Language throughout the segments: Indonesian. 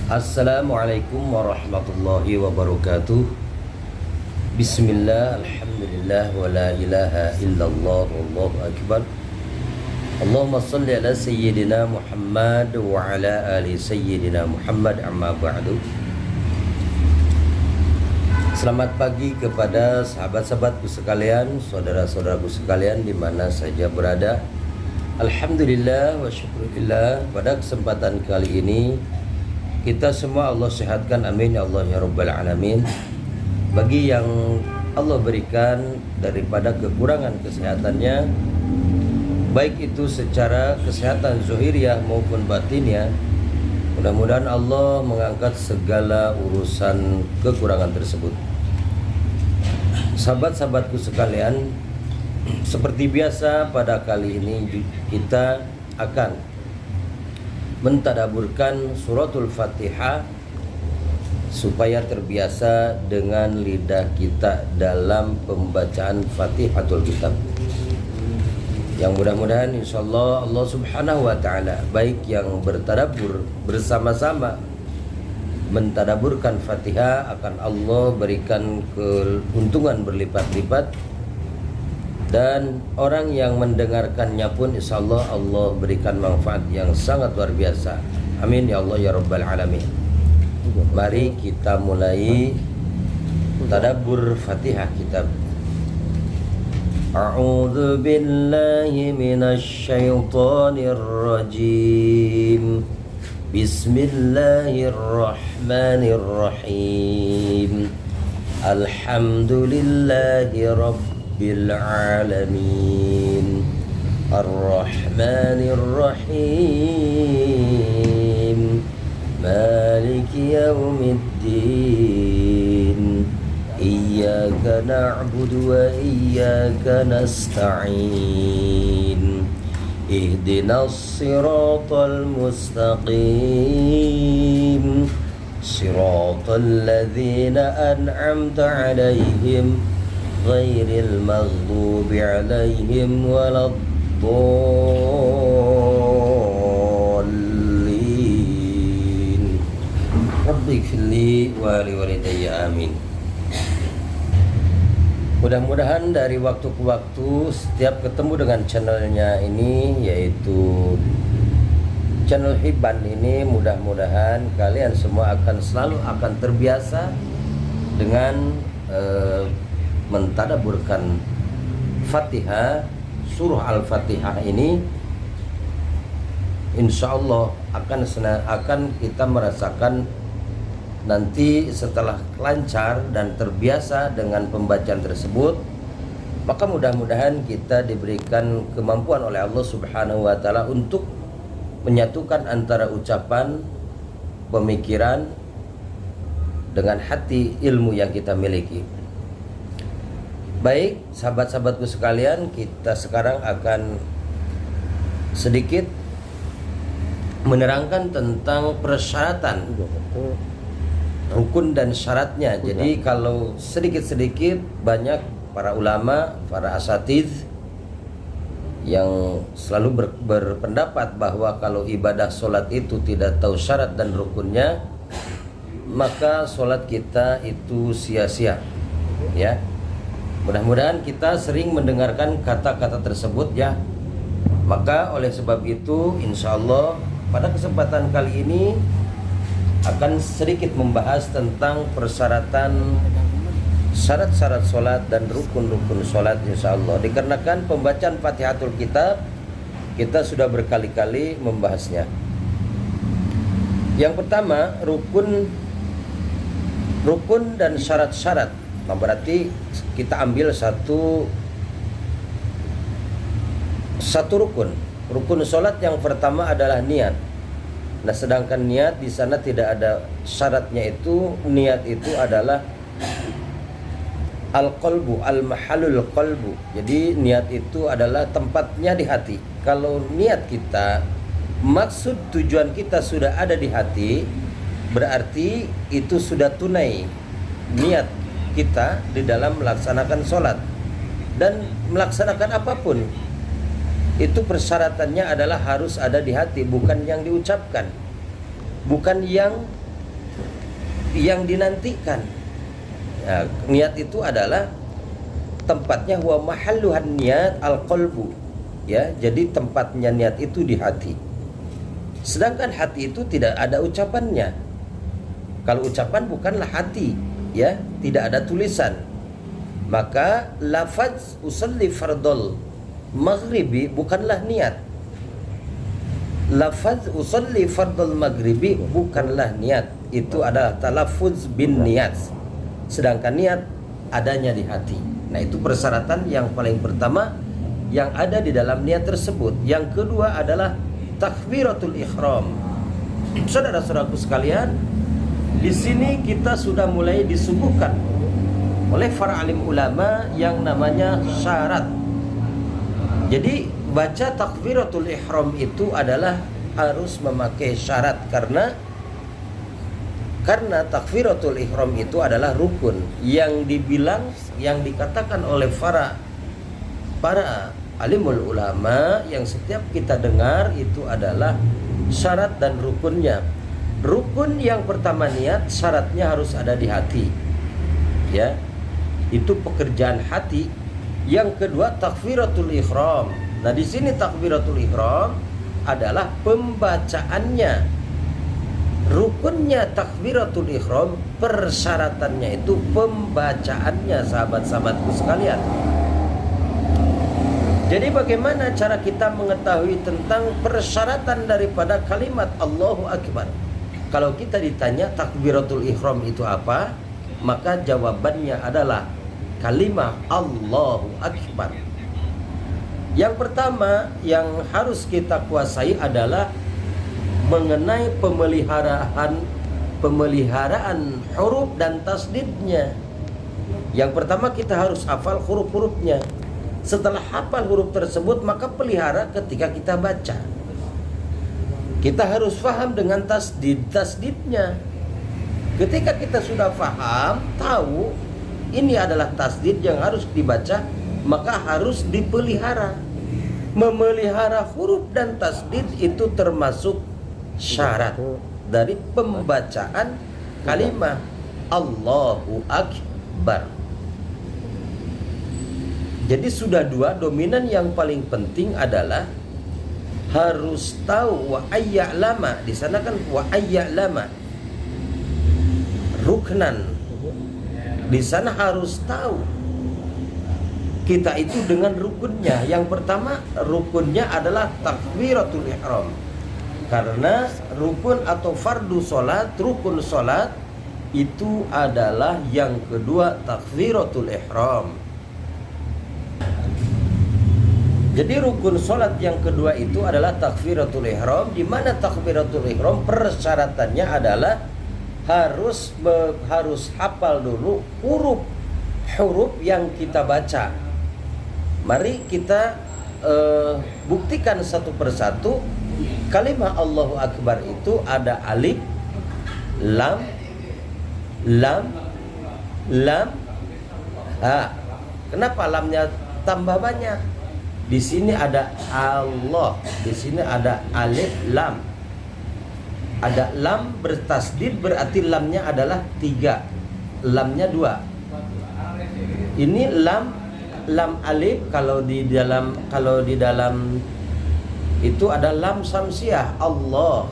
Assalamualaikum warahmatullahi wabarakatuh. Bismillah, alhamdulillah, wa la ilaha illallah, wallahu akbar. Allahumma salli ala sayyidina Muhammad wa ala ali sayyidina Muhammad, amma ba'du. Selamat pagi kepada sahabat-sahabatku sekalian, saudara-saudaraku sekalian di mana saja berada. Alhamdulillah wa syukurillah, pada kesempatan kali ini kita semua Allah sehatkan, amin ya Allah ya Rabbal Alamin. Bagi yang Allah berikan daripada kekurangan kesehatannya, baik itu secara kesehatan zahiriyah maupun batinnya, mudah-mudahan Allah mengangkat segala urusan kekurangan tersebut. Sahabat-sahabatku sekalian, seperti biasa pada kali ini kita akan mentadaburkan suratul Fatihah supaya terbiasa dengan lidah kita dalam pembacaan Fatihatul Kitab. Yang mudah-mudahan insyaallah Allah Subhanahu wa taala baik yang bertadabur bersama-sama mentadaburkan Fatihah akan Allah berikan keuntungan berlipat-lipat, dan orang yang mendengarkannya pun insyaallah Allah berikan manfaat yang sangat luar biasa. Amin ya Allah ya Rabbal Alamin. Mari kita mulai tadabbur Fatihah kitab. A'udzu billahi minasy syaithanir rajim. Bismillahirrahmanirrahim. Alhamdulillahi rabbil alamin. Ar-Rahmanir Rahim. Maliki yaumiddin. Iyyaka na'budu wa iyyaka nasta'in. Ihdinas siratal mustaqim. Siratal ladzina an'amta 'alaihim ghairil maghdubi 'alaihim waladdallin. Rabbighfirli wa liwalidayya, amin. Mudah-mudahan dari waktu ke waktu setiap ketemu dengan channelnya ini, yaitu channel Hiban ini, mudah-mudahan kalian semua selalu akan terbiasa dengan mentadaburkan Fatihah, surah Al-Fatihah ini. Insya Allah akan kita merasakan nanti setelah lancar dan terbiasa dengan pembacaan tersebut, maka mudah-mudahan kita diberikan kemampuan oleh Allah Subhanahu wa taala untuk menyatukan antara ucapan, pemikiran dengan hati ilmu yang kita miliki. Baik, sahabat-sahabatku sekalian, kita sekarang akan sedikit menerangkan tentang persyaratan rukun dan syaratnya. Jadi kalau sedikit-sedikit banyak para ulama, para asatiz yang selalu berpendapat bahwa kalau ibadah solat itu tidak tahu syarat dan rukunnya, maka solat kita itu sia-sia. Ya, mudah-mudahan kita sering mendengarkan kata-kata tersebut ya. Maka oleh sebab itu insya Allah pada kesempatan kali ini akan sedikit membahas tentang persyaratan syarat-syarat solat dan rukun-rukun solat insyaallah. Dikarenakan pembacaan Fatihatul Kitab kita sudah berkali-kali membahasnya. Yang pertama, rukun dan syarat-syarat. Nah, berarti kita ambil satu rukun. Rukun solat yang pertama adalah niat. Nah, sedangkan niat di sana tidak ada syaratnya. Itu niat itu adalah al-qalbu, al-mahalul qalbu. Jadi niat itu adalah tempatnya di hati. Kalau niat kita, maksud tujuan kita sudah ada di hati, berarti itu sudah tunai niat kita di dalam melaksanakan sholat. Dan melaksanakan apapun itu persyaratannya adalah harus ada di hati, bukan yang diucapkan, bukan yang yang dinantikan. Nah, niat itu adalah tempatnya wa mahalluhan niat al-qalbu, ya. Jadi tempatnya niat itu di hati. Sedangkan hati itu tidak ada ucapannya. Kalau ucapan bukanlah hati, ya, tidak ada tulisan. Maka lafaz usalli fardol maghribi bukanlah niat. Lafaz usalli fardol maghribi bukanlah niat. Itu adalah talaffuz bin niat. Sedangkan niat adanya di hati. Nah, itu persyaratan yang paling pertama yang ada di dalam niat tersebut. Yang kedua adalah takbiratul ihram. Saudara-saudaraku sekalian, di sini kita sudah mulai disuguhkan oleh para alim ulama yang namanya syarat. Jadi baca takbiratul ihram itu adalah harus memakai syarat karena takbiratul ihram itu adalah rukun yang dibilang, yang dikatakan oleh para alimul ulama yang setiap kita dengar itu adalah syarat dan rukunnya. Rukun yang pertama niat, syaratnya harus ada di hati, ya, itu pekerjaan hati. Yang kedua takbiratul ihram. Nah, di sini takbiratul ihram adalah pembacaannya. Rukunnya takbiratul ihram, persyaratannya itu pembacaannya, sahabat-sahabatku sekalian. Jadi bagaimana cara kita mengetahui tentang persyaratan daripada kalimat Allahu Akbar? Kalau kita ditanya takbiratul ihram itu apa, maka jawabannya adalah kalimat Allahu Akbar. Yang pertama yang harus kita kuasai adalah mengenai pemeliharaan huruf dan tasdidnya. Yang pertama kita harus hafal huruf-hurufnya. Setelah hafal huruf tersebut, maka pelihara ketika kita baca. Kita harus paham dengan tasdidnya. Ketika kita sudah paham, tahu ini adalah tasdid yang harus dibaca, maka harus dipelihara. Memelihara huruf dan tasdid itu termasuk syarat dari pembacaan kalimat Allahu Akbar. Jadi sudah dua. Dominan yang paling penting adalah harus tahu wa ayya'lama. Di sana kan wa ayya'lama ruknan. Di sana harus tahu kita itu dengan rukunnya. Yang pertama rukunnya adalah takbiratul ihram. Karena rukun atau fardu solat, rukun solat itu adalah yang kedua takbiratul ihram. Jadi rukun solat yang kedua itu adalah takbiratul ihram, di mana takbiratul ihram persyaratannya adalah harus hafal dulu huruf yang kita baca. Mari kita buktikan satu persatu. Kalimat Allahu Akbar itu ada alif, lam, ha. Kenapa lamnya tambah banyak? Di sini ada Allah, di sini ada alif, lam. Ada lam bertasdid, berarti lamnya adalah 3, lamnya 2. Ini lam alif. Kalau di dalam itu ada lam samsiah Allah.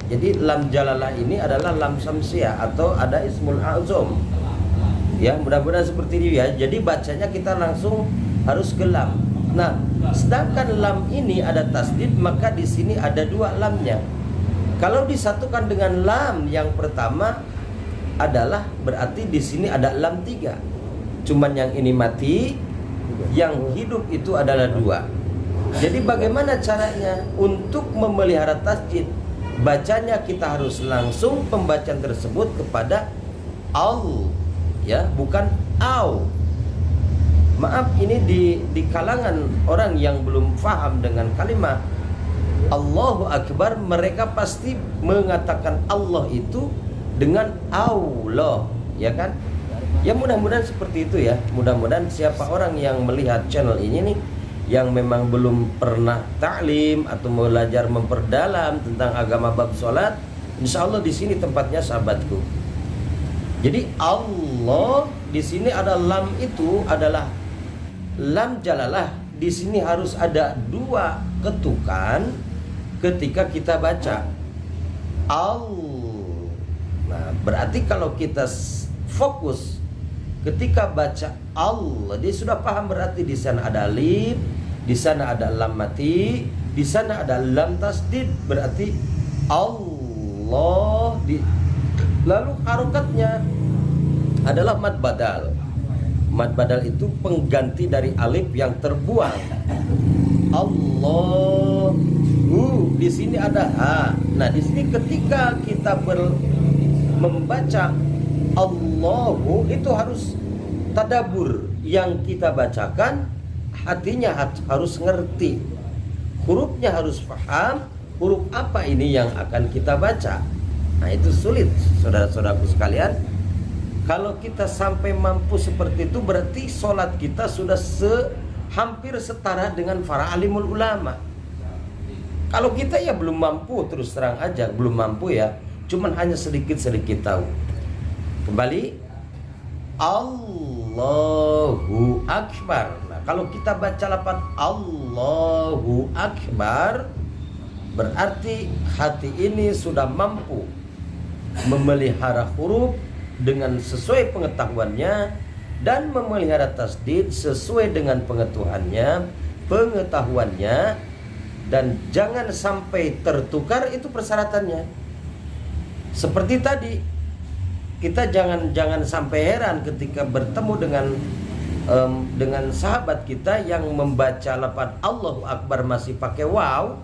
Jadi lam jalalah ini adalah lam samsiah atau ada ismul azam. Ya, mudah-mudahan seperti ini ya. Jadi bacanya kita langsung harus ke lam. Nah, sedangkan lam ini ada tasdid, maka di sini ada 2 lamnya. Kalau disatukan dengan lam yang pertama adalah berarti di sini ada lam 3. Cuman yang ini mati, yang hidup itu adalah 2. Jadi bagaimana caranya untuk memelihara tasdid? Bacanya kita harus langsung pembacaan tersebut kepada al, ya, bukan au. Maaf, ini di kalangan orang yang belum paham dengan kalimat Allahu Akbar, mereka pasti mengatakan Allah itu dengan Allah, ya kan? Ya, mudah-mudahan seperti itu ya. Mudah-mudahan siapa orang yang melihat channel ini nih yang memang belum pernah ta'lim atau belajar memperdalam tentang agama bab sholat, insya Allah di sini tempatnya sahabatku. Jadi Allah di sini ada lam, itu adalah lam jalalah. Di sini harus ada dua ketukan ketika kita baca Allah. Nah, berarti kalau kita fokus ketika baca Allah, dia sudah paham berarti di sana ada alif, di sana ada lam mati, di sana ada lam tasdid, berarti Allah lalu harokatnya adalah mad badal. Mad badal itu pengganti dari alif yang terbuang. Allah. Di sini ada ha. Nah, di sini ketika kita membaca Allahu, itu harus tadabur. Yang kita bacakan, hatinya harus ngerti, hurufnya harus paham, huruf apa ini yang akan kita baca. Nah, itu sulit, saudara-saudaraku sekalian. Kalau kita sampai mampu seperti itu, berarti sholat kita sudah hampir setara dengan para alimul ulama. Kalau kita ya belum mampu, terus terang aja belum mampu ya, cuman hanya sedikit-sedikit tahu. Kembali, Allahu Akbar. Nah, kalau kita baca lafaz Allahu Akbar, berarti hati ini sudah mampu memelihara huruf dengan sesuai pengetahuannya dan memelihara tasdid sesuai dengan pengetahuannya, dan jangan sampai tertukar, itu persyaratannya. Seperti tadi, kita jangan sampai heran ketika bertemu dengan sahabat kita yang membaca lafaz Allahu Akbar masih pakai waw.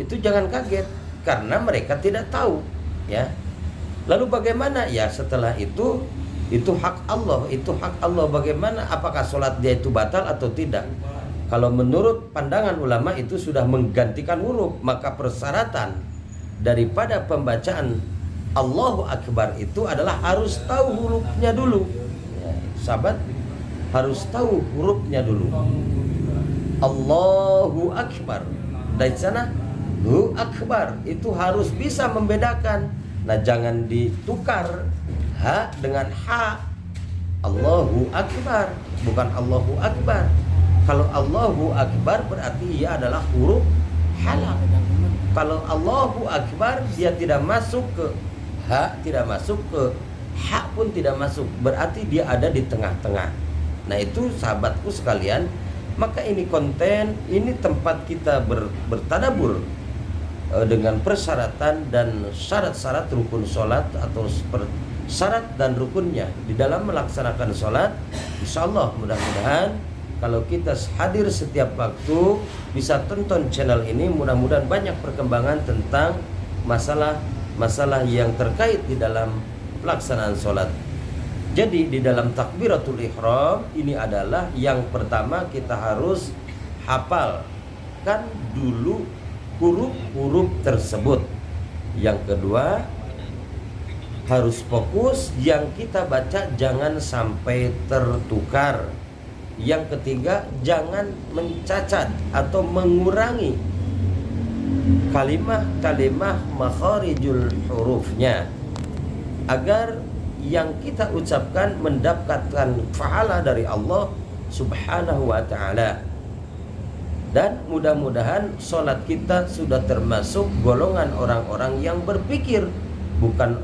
Itu jangan kaget, karena mereka tidak tahu, ya. Lalu bagaimana? Ya, setelah itu hak Allah, Bagaimana? Apakah sholat dia itu batal atau tidak? Kalau menurut pandangan ulama itu sudah menggantikan huruf, maka persyaratan daripada pembacaan Allahu Akbar itu adalah harus tahu hurufnya dulu. Ya, sahabat harus tahu hurufnya dulu. Allahu Akbar. Dari sana Hu Akbar, itu harus bisa membedakan. Nah, jangan ditukar ha dengan ha. Allahu Akbar, bukan Allahu Akbar. Kalau Allahu Akbar berarti ia adalah huruf halal. Kalau Allahu Akbar, dia tidak masuk ke ha, tidak masuk ke ha pun tidak masuk, berarti dia ada di tengah-tengah. Nah, itu sahabatku sekalian, maka ini konten, ini tempat kita bertadabur dengan persyaratan dan syarat-syarat rukun sholat atau syarat dan rukunnya di dalam melaksanakan sholat. Insyaallah, mudah-mudahan kalau kita hadir setiap waktu bisa tonton channel ini, mudah-mudahan banyak perkembangan tentang masalah yang terkait di dalam pelaksanaan sholat. Jadi di dalam takbiratul ihram ini adalah yang pertama, kita harus hafalkan dulu huruf-huruf tersebut. Yang kedua, harus fokus, yang kita baca jangan sampai tertukar. Yang ketiga, jangan mencacat atau mengurangi kalimah makharijul hurufnya, agar yang kita ucapkan mendapatkan pahala dari Allah Subhanahu wa ta'ala. Dan mudah-mudahan sholat kita sudah termasuk golongan orang-orang yang berpikir, bukan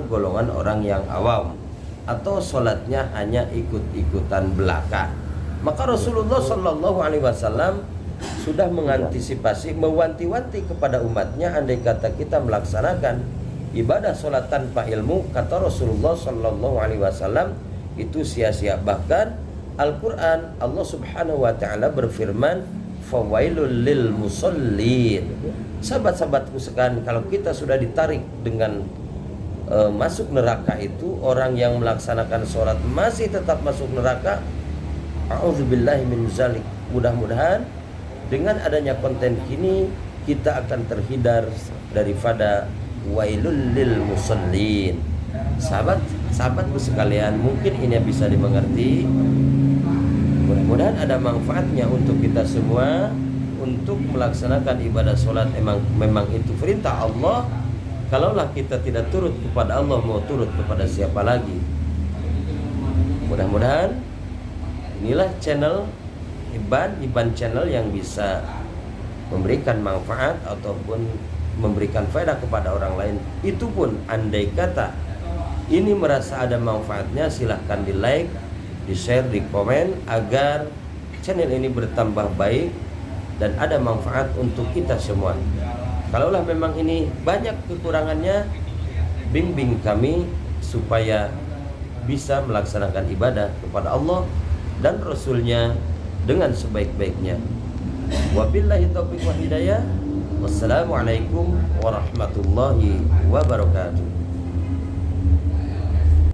golongan orang yang awam atau sholatnya hanya ikut-ikutan belaka. Maka Rasulullah Shallallahu Alaihi Wasallam sudah mengantisipasi, mewanti-wanti kepada umatnya, andai kata kita melaksanakan ibadah sholat tanpa ilmu, kata Rasulullah Shallallahu Alaihi Wasallam, itu sia-sia. Bahkan Al-Quran, Allah Subhanahu Wa Taala berfirman, fawailul lil musallin. Sahabat-sahabatku sekalian, kalau kita sudah ditarik dengan masuk neraka, itu orang yang melaksanakan sholat masih tetap masuk neraka, a'udzubillahi min zalik. Mudah-mudahan dengan adanya konten ini kita akan terhindar daripada wailul lil musallin. Sahabatku sekalian, mungkin ini bisa dimengerti. Mudah-mudahan ada manfaatnya untuk kita semua untuk melaksanakan ibadah sholat. Memang itu perintah Allah, Kalaulah kita tidak turut kepada Allah, mau turut kepada siapa lagi? Mudah-mudahan inilah channel Iban channel yang bisa memberikan manfaat ataupun memberikan faedah kepada orang lain. Itu pun andai kata ini merasa ada manfaatnya, silahkan di like, di share, di komen, agar channel ini bertambah baik dan ada manfaat untuk kita semua. Kalaulah memang ini banyak kekurangannya, bimbing kami supaya bisa melaksanakan ibadah kepada Allah dan Rasul-Nya dengan sebaik-baiknya. Wabillahi taufiq wal hidayah. Wassalamualaikum warahmatullahi wabarakatuh.